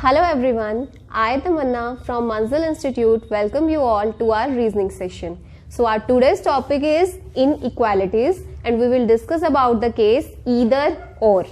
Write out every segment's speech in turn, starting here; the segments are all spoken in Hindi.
Hello everyone, I Tamanna from Manzil Institute welcome you all to our reasoning session. So our today's topic is inequalities and we will discuss about the case either or.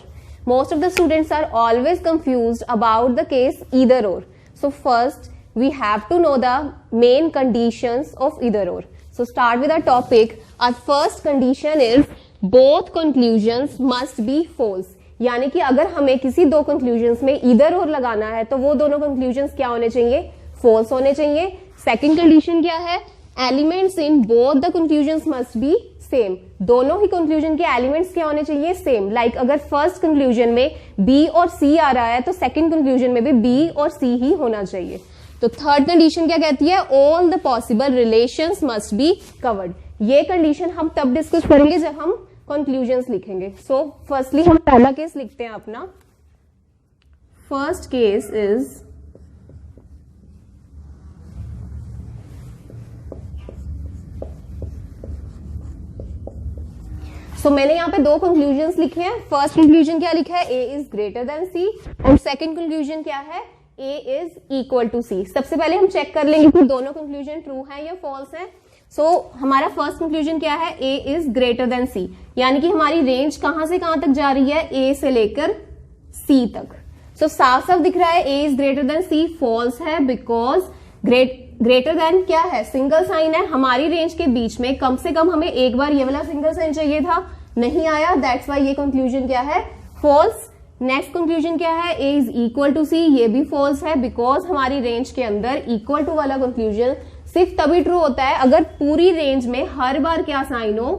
Most of the students are always confused about the case either or. So first we have to know the main conditions of either or. So start with our topic. Our first condition is both conclusions must be false. यानी कि अगर हमें किसी दो कंक्लूजन्स में इधर और लगाना है तो वो दोनों कंक्लूजन्स क्या होने चाहिए, फॉल्स होने चाहिए. सेकंड कंडीशन क्या है, elements in both the conclusions must be same. दोनों ही कंक्लूजन के एलिमेंट्स क्या होने चाहिए, सेम. लाइक अगर फर्स्ट कंक्लूजन में बी और सी आ रहा है तो सेकंड कंक्लूजन में भी बी और सी ही होना चाहिए. तो थर्ड कंडीशन क्या कहती है, all the possible relations must be covered. ये कंडीशन हम तब डिस्कस करेंगे जब हम कंक्लूजन्स लिखेंगे. सो फर्स्टली हम पहला केस लिखते हैं अपना. फर्स्ट केस इज मैंने यहां पे दो कंक्लूजन्स लिखे हैं. फर्स्ट कंक्लूजन क्या लिखा है, ए इज ग्रेटर देन सी, और सेकंड कंक्लूजन क्या है, ए इज इक्वल टू सी. सबसे पहले हम चेक कर लेंगे कि दोनों कंक्लूजन ट्रू है या फॉल्स है. हमारा फर्स्ट कंक्लूजन क्या है, ए इज ग्रेटर देन सी, यानी कि हमारी रेंज कहां से कहां तक जा रही है, ए से लेकर सी तक. साफ साफ दिख रहा है A is greater than C. False है बिकॉज ग्रेटर देन क्या है, सिंगल साइन है. हमारी रेंज के बीच में कम से कम हमें एक बार ये वाला सिंगल साइन चाहिए था, नहीं आया. दैट्स वाई ये कंक्लूजन क्या है, फॉल्स. नेक्स्ट कंक्लूजन क्या है, ए इज इक्वल टू सी, ये भी फॉल्स है बिकॉज हमारी रेंज के अंदर इक्वल टू वाला कंक्लूजन सिर्फ तभी ट्रू होता है अगर पूरी रेंज में हर बार क्या साइन हो,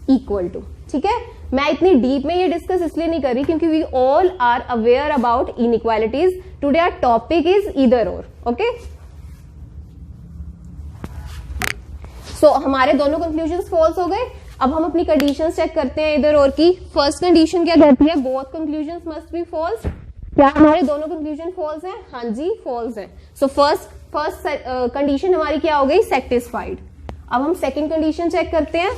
इक्वल टू. ठीक है, मैं इतनी डीप में ये डिस्कस इसलिए नहीं कर रही क्योंकि we all are aware about inequalities. Today our topic is either or. Okay, so हमारे दोनों कंक्लूजन्स फॉल्स हो गए. अब हम अपनी कंडीशंस चेक करते हैं इधर और की. फर्स्ट कंडीशन क्या कहती है, both conclusions must be false. क्या हमारे दोनों कंक्लूजन फॉल्स हैं, हाँ जी फॉल्स है. सो फर्स्ट कंडीशन हमारी क्या हो गई, सेटिस्फाइड. अब हम सेकंड कंडीशन चेक करते हैं.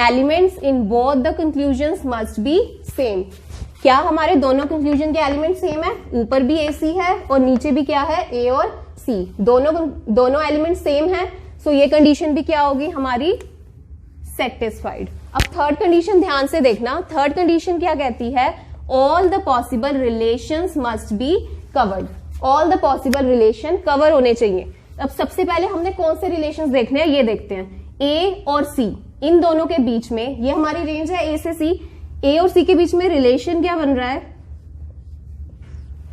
Elements in both the conclusions must be same. क्या हमारे दोनों कंक्लूजन के एलिमेंट सेम है, ऊपर भी ए सी है और नीचे भी क्या है, ए और सी. दोनों एलिमेंट सेम है. सो ये कंडीशन भी क्या होगी हमारी, सेटिस्फाइड. अब थर्ड कंडीशन ध्यान से देखना. थर्ड कंडीशन क्या कहती है, all the possible relations must be covered. All the possible relation cover होने चाहिए. अब सबसे पहले हमने कौन से रिलेशंस देखने हैं ये देखते हैं. ए और सी, इन दोनों के बीच में, ये हमारी रेंज है ए से सी, ए और सी के बीच में रिलेशन क्या बन रहा है,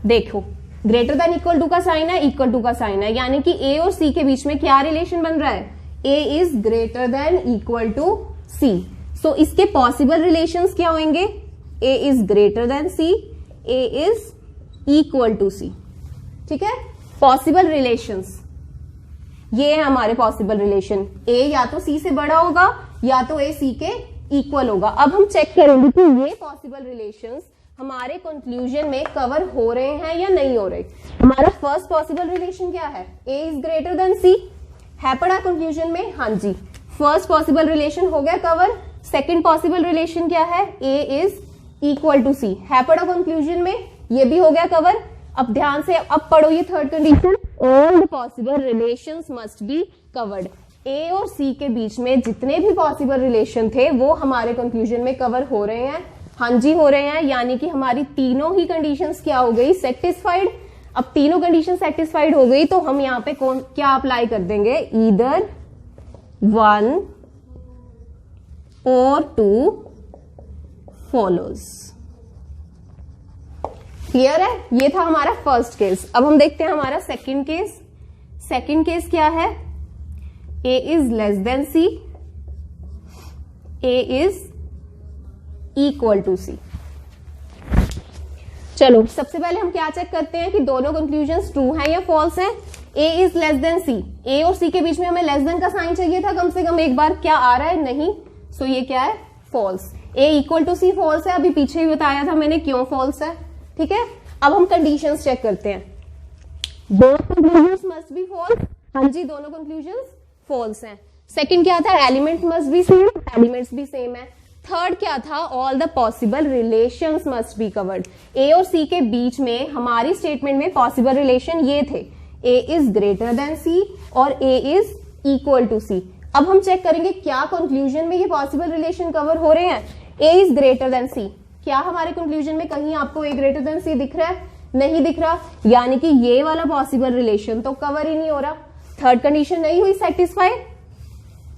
देखो ग्रेटर देन इक्वल टू का साइन है, इक्वल टू का साइन है, यानी कि ए और सी के बीच में क्या रिलेशन बन रहा है, A is greater than equal to C. So इसके पॉसिबल रिलेशंस क्या होंगे, A is greater than C, A is equal to C. ठीक है, पॉसिबल रिलेशंस ये है हमारे पॉसिबल रिलेशन. ए या तो सी से बड़ा होगा या तो ए सी के इक्वल होगा. अब हम चेक करेंगे कि ये पॉसिबल रिलेशंस हमारे कंक्लूजन में कवर हो रहे हैं या नहीं हो रहे. हमारा फर्स्ट पॉसिबल रिलेशन क्या है, ए इज ग्रेटर देन सी है पड़ा कंक्लूजन में, हाँ जी. फर्स्ट पॉसिबल रिलेशन हो गया कवर. सेकंड पॉसिबल रिलेशन क्या है, ए इज इक्वल टू सी है पड़ा कंक्लूजन में, ये भी हो गया कवर. अब ध्यान से अब पढ़ो ये third condition, all the possible relations must be covered. A और सी के बीच में जितने भी पॉसिबल रिलेशन थे वो हमारे कंक्लूजन में कवर हो रहे हैं, हाँ जी हो रहे हैं. यानी कि हमारी तीनों ही कंडीशंस क्या हो गई, सेटिस्फाइड. अब तीनों कंडीशन सेटिस्फाइड हो गई तो हम यहाँ पे क्या अप्लाई कर देंगे, ईदर वन और टू फॉलोज. क्लियर है, ये था हमारा फर्स्ट केस. अब हम देखते हैं हमारा सेकंड केस. सेकंड केस क्या है, A is less than C, A is equal to C. चलो सबसे पहले हम क्या चेक करते हैं कि दोनों कंक्लूजन्स ट्रू हैं या फॉल्स हैं. A is less than C, ए और सी के बीच में हमें लेस देन का साइन चाहिए था कम से कम एक बार, क्या आ रहा है, नहीं. सो ये क्या है, false. A equal to C false है, अभी पीछे ही बताया था मैंने क्यों फॉल्स है. ठीक है, अब हम कंडीशंस चेक करते हैं. Both conclusions must be false, हाँ जी दोनों कंक्लूजन्स फॉल्स हैं. सेकंड क्या था, element must be same, elements भी सेम है. थर्ड क्या था, all the possible relations must be covered. A और सी के बीच में हमारी स्टेटमेंट में पॉसिबल रिलेशन ये थे, ए इज ग्रेटर देन सी और ए इज इक्वल टू सी। अब हम चेक करेंगे क्या कंक्लूजन में ये पॉसिबल रिलेशन कवर हो रहे हैं। ए इज ग्रेटर देन सी, क्या हमारे कंक्लूजन में कहीं आपको ए ग्रेटर देन सी दिख रहा है? नहीं दिख रहा, यानी कि ये वाला पॉसिबल रिलेशन तो कवर ही नहीं हो रहा। थर्ड कंडीशन नहीं हुई सेटिस्फाई,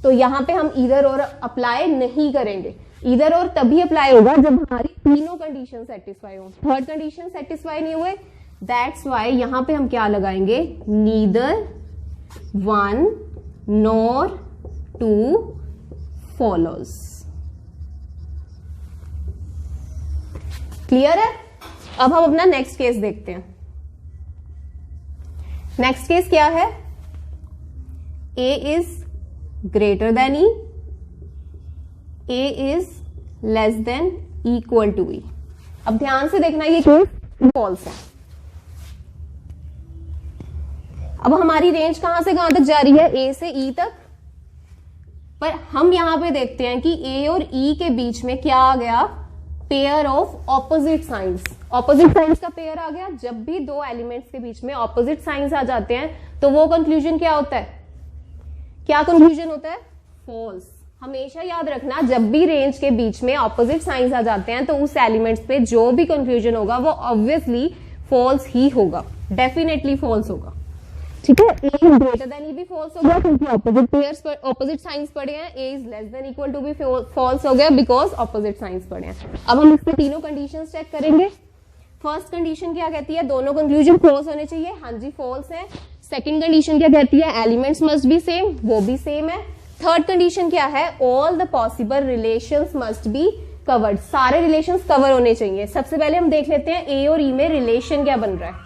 तो यहां पे हम इधर और अप्लाई नहीं करेंगे। इधर और तभी अप्लाई होगा जब हमारी तीनों कंडीशन सेटिस्फाई हो। थर्ड कंडीशन सेटिस्फाई नहीं हुए, दैट्स वाई यहां पे हम क्या लगाएंगे, neither one nor two follows. Clear है? अब हम अपना नेक्स्ट केस देखते हैं। नेक्स्ट केस क्या है, A is greater than E, A is less than equal to E. अब ध्यान से देखना, ये केस फॉल्स है। अब हमारी रेंज कहां से कहां तक जा रही है, ए से ई तक, पर हम यहां पे देखते हैं कि ए और ई के बीच में क्या आ गया, pair of opposite science. Opposite science का पेयर आ गया। जब भी दो एलिमेंट्स के बीच में ऑपोजिट साइंस आ जाते हैं तो वो कंक्लूजन क्या होता है, क्या कंक्लूजन होता है, फॉल्स। हमेशा याद रखना, जब भी रेंज के बीच में ऑपोजिट साइंस आ जाते हैं तो उस एलिमेंट्स पे जो भी कंक्लूजन होगा वो ऑब्वियसली फॉल्स ही होगा, डेफिनेटली फॉल्स होगा। ठीक है, A is greater than E भी फॉल्स हो गया क्योंकि ऑपोजिट पेयर्स पर ऑपोजिट साइंस पढ़े हैं। A is less than equal to भी फॉल्स हो गया बिकॉज ऑपोजिट साइंस पढ़े हैं। अब हम इसके तीनों कंडीशंस चेक करेंगे। फर्स्ट कंडीशन क्या कहती है, दोनों कंक्लूजन फॉल्स होने चाहिए, हाँ जी फॉल्स है। सेकंड कंडीशन क्या कहती है, एलिमेंट्स मस्ट बी सेम, वो भी सेम है। थर्ड कंडीशन क्या है, all the possible relations must be covered, सारे रिलेशंस कवर होने चाहिए। सबसे पहले हम देख लेते हैं ए और ई में रिलेशन क्या बन रहा है।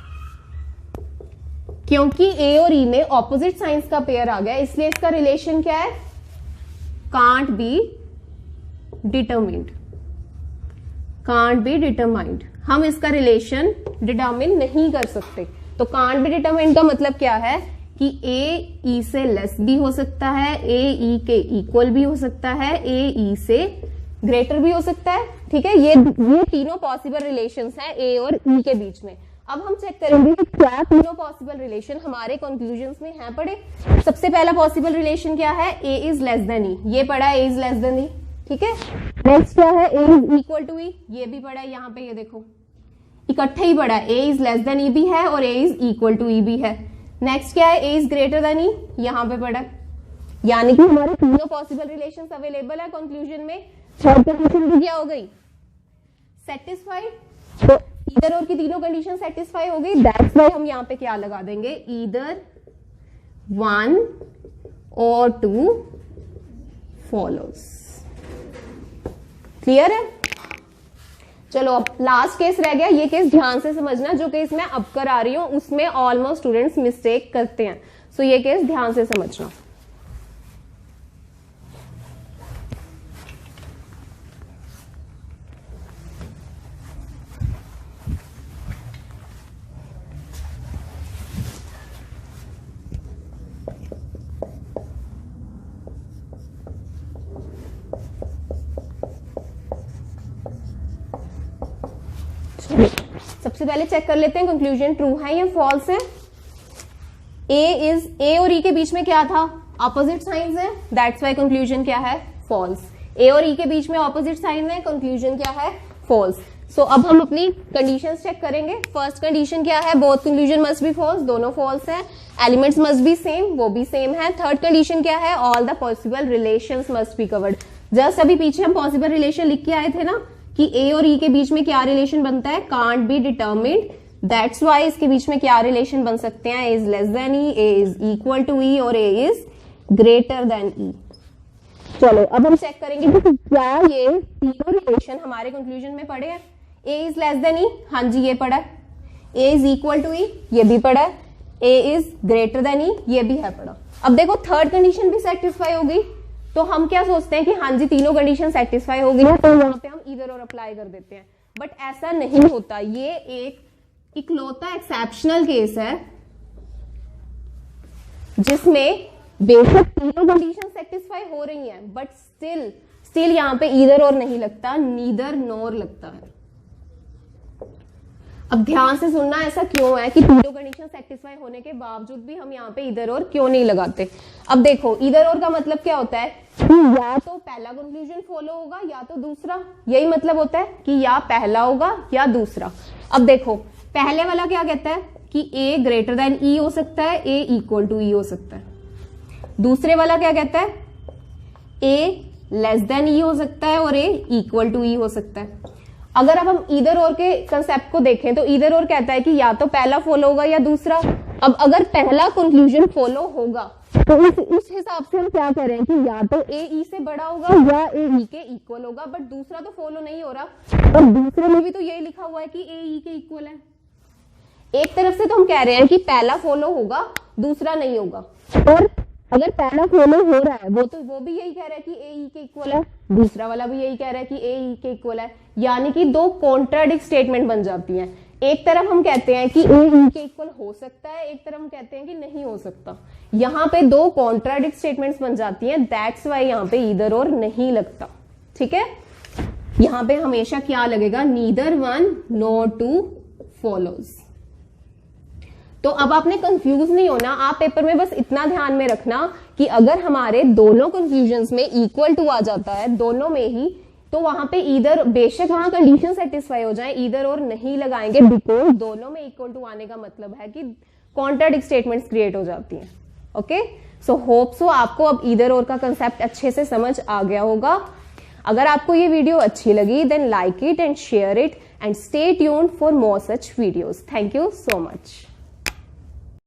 क्योंकि ए और ई में ऑपोजिट साइंस का पेयर आ गया इसलिए इसका रिलेशन क्या है, can't be determined, can't be determined. हम इसका रिलेशन डिटरमिन नहीं कर सकते। तो कांट बी डिटरमाइंड का मतलब क्या है कि ए ई से लेस भी हो सकता है, ए ई के इक्वल भी हो सकता है, ए ई से ग्रेटर भी हो सकता है। ठीक है, ये तीनों पॉसिबल रिलेशंस हैं ए और ई के बीच में। अब हम चेक करेंगे कि क्या तीनों पॉसिबल रिलेशन हमारे कंक्लूजन्स में हैं पढ़े। सबसे पहला पॉसिबल रिलेशन क्या है, ए इज लेस देन ई, ये पढ़ा है, ए इज लेस देन ई। ठीक है, नेक्स्ट क्या है, ए इज इक्वल टू ई, ये भी पढ़ा है। यहाँ पे ये देखो इकट्ठे ही पढ़ा है, A is less than E भी है और ए इज इक्वल टू ई भी है। नेक्स्ट क्या है, ए इज ग्रेटर देन ई, यहाँ पे पढ़ा है। यानी कि हमारे तीनों पॉसिबल रिलेशंस अवेलेबल है कंक्लूजन में। थर्ड कंडीशन भी क्या हो गई, सेटिस्फाइड। तो इधर और की तीनों कंडीशन सेटिस्फाई हो गई, दैट्स व्हाई हम यहाँ पे क्या लगा देंगे, ईदर वन और टू फॉलोज। क्लियर है? चलो अब लास्ट केस रह गया। ये केस ध्यान से समझना, जो केस मैं अब करा रही हूं उसमें ऑलमोस्ट स्टूडेंट्स मिस्टेक करते हैं, सो ये केस ध्यान से समझना। सबसे पहले चेक कर लेते हैं कंक्लूजन ट्रू है या फॉल्स है। ए और ई के बीच में क्या था, ऑपोजिट साइंस है, दैट्स व्हाई कंक्लूजन क्या है, फॉल्स। ए और ई के बीच में ऑपोजिट साइन है, कंक्लूजन क्या है, फॉल्स। सो अब हम अपनी कंडीशंस चेक करेंगे। फर्स्ट कंडीशन क्या है, both conclusion must be false, दोनों फॉल्स है। एलिमेंट्स मस्ट बी सेम, वो भी सेम है। थर्ड कंडीशन क्या है, all the possible relations must be covered. Just अभी पीछे हम पॉसिबल रिलेशन लिख के आए थे ना कि ए और ई के बीच में क्या रिलेशन बनता है, can't be determined, that's why इसके बीच में क्या रिलेशन बन सकते हैं, A is less than E, A is equal to E और A is greater than E. चलो अब हम चेक करेंगे कि क्या ये तीनों रिलेशन हमारे कंक्लूजन में पढ़े हैं। ए इज लेस देन ई, हाँ जी ये पढ़ा है। ए इज इक्वल टू ई, ये भी पढ़ा है। ए इज ग्रेटर देन ई, ये भी है पढ़ा। अब देखो थर्ड कंडीशन भी सेटिस्फाई हो गई, तो हम क्या सोचते हैं कि हाँ जी तीनों कंडीशन सेटिस्फाई हो गई है, तो यहाँ पे हम इधर और अप्लाई कर देते हैं। बट ऐसा नहीं होता, ये एक इकलौता एक्सेप्शनल केस है जिसमें बेशक तीनों कंडीशन सेटिस्फाई हो रही हैं बट स्टिल स्टिल यहाँ पे ईदर और नहीं लगता, नीदर नोर लगता है। अब ध्यान से सुनना, ऐसा क्यों है कि तीनों कंडीशन सेटिस्फाई होने के बावजूद भी हम यहाँ पे इधर और क्यों नहीं लगाते। अब देखो इधर और का मतलब क्या होता है कि या तो पहला कंक्लूजन फॉलो होगा या तो दूसरा, यही मतलब होता है कि या पहला होगा या दूसरा। अब देखो पहले वाला क्या कहता है कि ए ग्रेटर देन ई हो सकता है, ए इक्वल टू ई हो सकता है। दूसरे वाला क्या कहता है ए लेस देन ई हो सकता है और ए इक्वल टू ई हो सकता है। अगर अब हम इधर और के कंसेप्ट को देखें तो इधर और कहता है कि या तो पहला फॉलो होगा या दूसरा। अब अगर पहला कंक्लूजन फॉलो होगा तो उस हिसाब से हम क्या कह रहे हैं कि या तो ए ई से बड़ा होगा या ए ई के इक्वल होगा, बट दूसरा तो फॉलो नहीं हो रहा। और दूसरे में भी तो यही लिखा हुआ है कि ए ई के इक्वल है। एक तरफ से तो हम कह रहे हैं कि पहला फॉलो होगा दूसरा नहीं होगा, और अगर पहला फॉलो हो रहा है वो भी यही कह रहा है कि ए ई के इक्वल है, दूसरा वाला भी यही कह रहा है कि ए ई के इक्वल है। यानी कि दो कॉन्ट्राडिक्ट स्टेटमेंट बन जाती हैं। एक तरफ हम कहते हैं कि ए ई के इक्वल हो सकता है, एक तरफ हम कहते हैं कि नहीं हो सकता। यहाँ पे दो कॉन्ट्राडिक्ट स्टेटमेंट्स बन जाती हैं, दैट्स वाई यहाँ पे ईदर और नहीं लगता। ठीक है, यहाँ पे हमेशा क्या लगेगा, neither one nor two follows. तो अब आपने कंफ्यूज नहीं होना, आप पेपर में बस इतना ध्यान में रखना कि अगर हमारे दोनों कंफ्यूजन्स में इक्वल टू आ जाता है दोनों में ही, तो वहां पे ईदर, बेशक वहां कंडीशन सेटिस्फाई हो जाए, ईदर और नहीं लगाएंगे, बिकॉज दोनों में इक्वल टू आने का मतलब है कि कॉन्ट्राडिक्ट स्टेटमेंट्स क्रिएट हो जाती हैं। ओके, सो होप सो आपको अब ईदर और का कंसेप्ट अच्छे से समझ आ गया होगा। अगर आपको ये वीडियो अच्छी लगी then like it and share it and stay tuned for more such videos. Thank you so much.